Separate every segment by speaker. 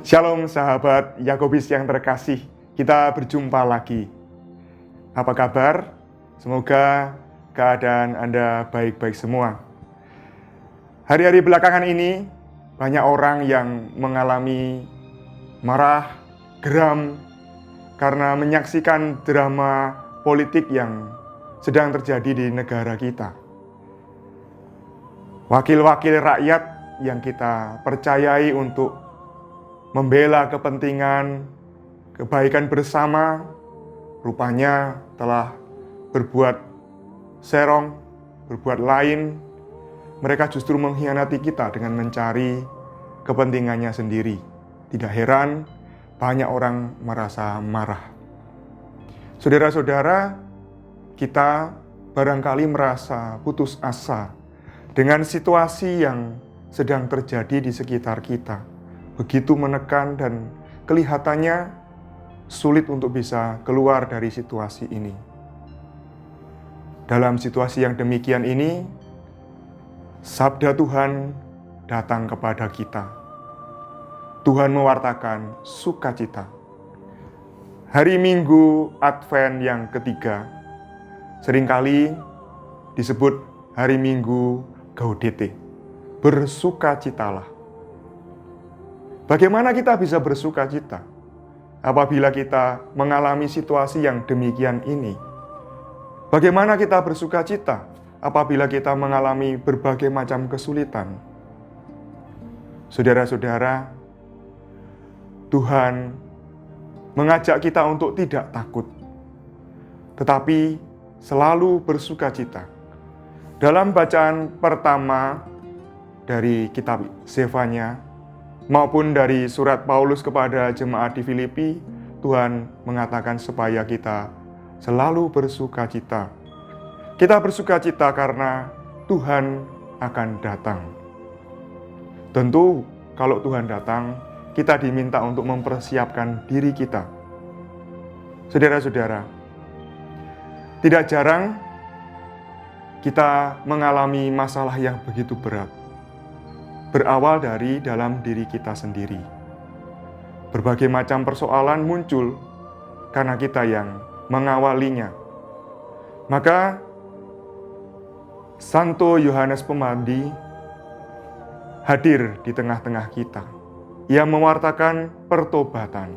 Speaker 1: Shalom sahabat Yakobus yang terkasih, kita berjumpa lagi. Apa kabar? Semoga keadaan Anda baik-baik semua. Hari-hari belakangan ini banyak orang yang mengalami marah, geram karena menyaksikan drama politik yang sedang terjadi di negara kita. Wakil-wakil rakyat yang kita percayai untuk membela kepentingan, kebaikan bersama, rupanya telah berbuat serong, berbuat lain. Mereka justru mengkhianati kita dengan mencari kepentingannya sendiri. Tidak heran, banyak orang merasa marah. Saudara-saudara, kita barangkali merasa putus asa dengan situasi yang sedang terjadi di sekitar kita. Begitu menekan dan kelihatannya sulit untuk bisa keluar dari situasi ini. Dalam situasi yang demikian ini, sabda Tuhan datang kepada kita. Tuhan mewartakan sukacita. Hari Minggu Advent yang ketiga seringkali disebut hari Minggu Gaudete, bersukacitalah. Bagaimana kita bisa bersuka cita apabila kita mengalami situasi yang demikian ini? Bagaimana kita bersuka cita apabila kita mengalami berbagai macam kesulitan? Saudara-saudara, Tuhan mengajak kita untuk tidak takut, tetapi selalu bersuka cita. Dalam bacaan pertama dari kitab Zefanya, maupun dari surat Paulus kepada jemaat di Filipi, Tuhan mengatakan supaya kita selalu bersuka cita. Kita bersuka cita karena Tuhan akan datang. Tentu kalau Tuhan datang, kita diminta untuk mempersiapkan diri kita. Saudara-saudara, tidak jarang kita mengalami masalah yang begitu berat. Berawal dari dalam diri kita sendiri. Berbagai macam persoalan muncul karena kita yang mengawalinya. Maka Santo Yohanes Pemandi hadir di tengah-tengah kita. Ia mewartakan pertobatan.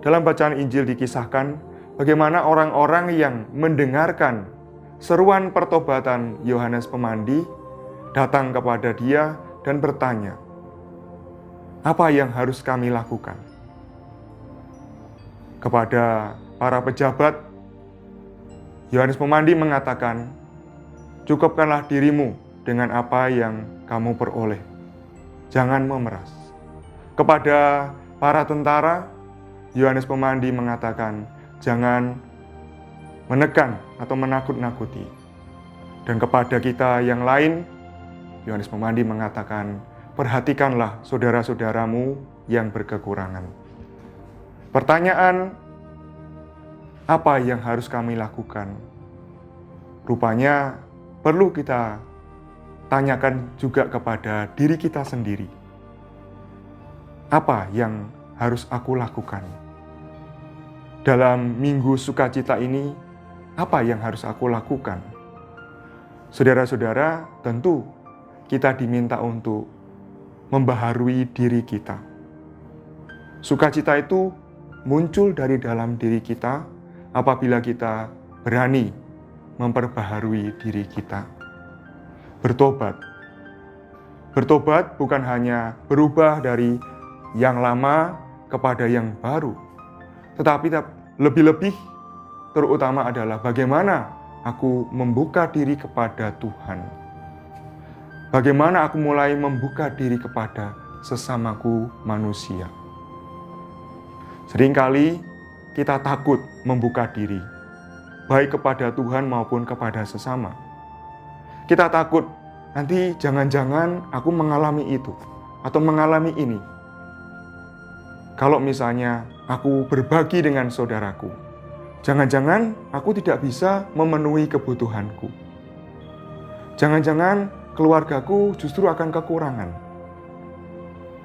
Speaker 1: Dalam bacaan Injil dikisahkan bagaimana orang-orang yang mendengarkan seruan pertobatan Yohanes Pemandi datang kepada dia dan bertanya, apa yang harus kami lakukan? Kepada para pejabat, Yohanes Pemandi mengatakan, cukupkanlah dirimu dengan apa yang kamu peroleh. Jangan memeras. Kepada para tentara, Yohanes Pemandi mengatakan, jangan menekan atau menakut-nakuti. Dan kepada kita yang lain, Yohanes Pemandi mengatakan, perhatikanlah saudara-saudaramu yang berkekurangan. Pertanyaan, apa yang harus kami lakukan? Rupanya perlu kita tanyakan juga kepada diri kita sendiri. Apa yang harus aku lakukan? Dalam Minggu Sukacita ini, apa yang harus aku lakukan? Saudara-saudara, tentu kita diminta untuk membaharui diri kita. Sukacita itu muncul dari dalam diri kita apabila kita berani memperbaharui diri kita. Bertobat. Bertobat bukan hanya berubah dari yang lama kepada yang baru, tetapi lebih-lebih terutama adalah bagaimana aku membuka diri kepada Tuhan. Bagaimana aku mulai membuka diri kepada sesamaku manusia. Seringkali kita takut membuka diri, baik kepada Tuhan maupun kepada sesama. Kita takut, nanti jangan-jangan aku mengalami itu atau mengalami ini. Kalau misalnya aku berbagi dengan saudaraku, jangan-jangan aku tidak bisa memenuhi kebutuhanku. Jangan-jangan keluargaku justru akan kekurangan.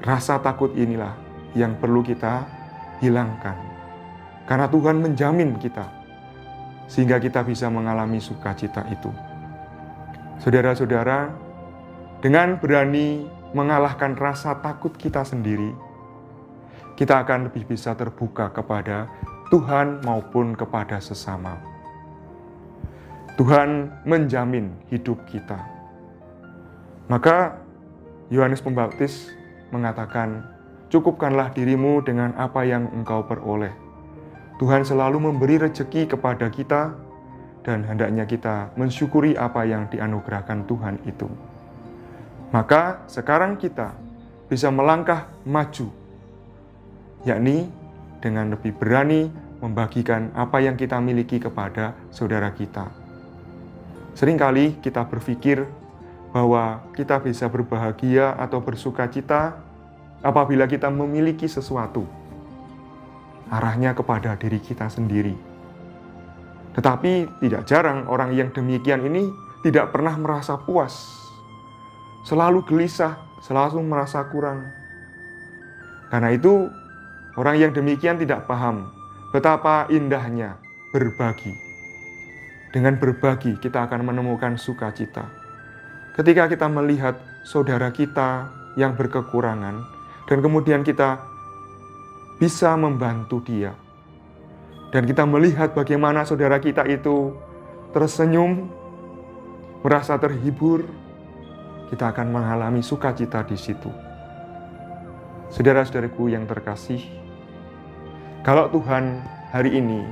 Speaker 1: Rasa takut inilah yang perlu kita hilangkan. Karena Tuhan menjamin kita, sehingga kita bisa mengalami sukacita itu. Saudara-saudara, dengan berani mengalahkan rasa takut kita sendiri, kita akan lebih bisa terbuka kepada Tuhan maupun kepada sesama. Tuhan menjamin hidup kita. Maka Yohanes Pembaptis mengatakan, "Cukupkanlah dirimu dengan apa yang engkau peroleh." Tuhan selalu memberi rejeki kepada kita, dan hendaknya kita mensyukuri apa yang dianugerahkan Tuhan itu. Maka sekarang kita bisa melangkah maju, yakni dengan lebih berani membagikan apa yang kita miliki kepada saudara kita. Seringkali kita berpikir bahwa kita bisa berbahagia atau bersuka cita apabila kita memiliki sesuatu, arahnya kepada diri kita sendiri. Tetapi tidak jarang orang yang demikian ini tidak pernah merasa puas, selalu gelisah, selalu merasa kurang. Karena itu, orang yang demikian tidak paham betapa indahnya berbagi. Dengan berbagi, kita akan menemukan sukacita. Ketika kita melihat saudara kita yang berkekurangan, dan kemudian kita bisa membantu dia, dan kita melihat bagaimana saudara kita itu tersenyum, merasa terhibur, kita akan mengalami sukacita di situ. Saudara-saudaraku yang terkasih, kalau Tuhan hari ini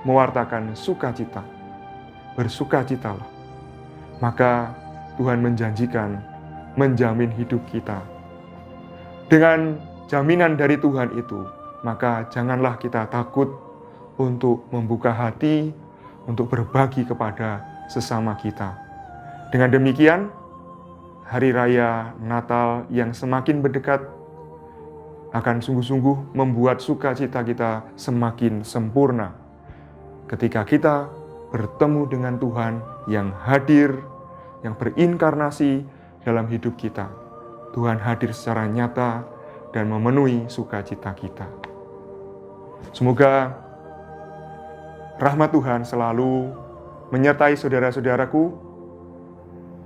Speaker 1: mewartakan sukacita, bersukacitalah, maka Tuhan menjanjikan menjamin hidup kita. Dengan jaminan dari Tuhan itu, maka janganlah kita takut untuk membuka hati, untuk berbagi kepada sesama kita. Dengan demikian, hari raya Natal yang semakin mendekat akan sungguh-sungguh membuat sukacita kita semakin sempurna. Ketika kita bertemu dengan Tuhan yang hadir, yang berinkarnasi dalam hidup kita. Tuhan hadir secara nyata dan memenuhi sukacita kita. Semoga rahmat Tuhan selalu menyertai saudara-saudaraku,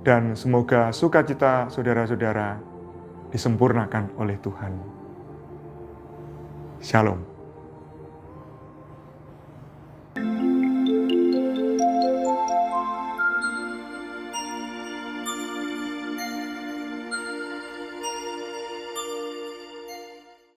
Speaker 1: dan semoga sukacita saudara-saudara disempurnakan oleh Tuhan. Shalom.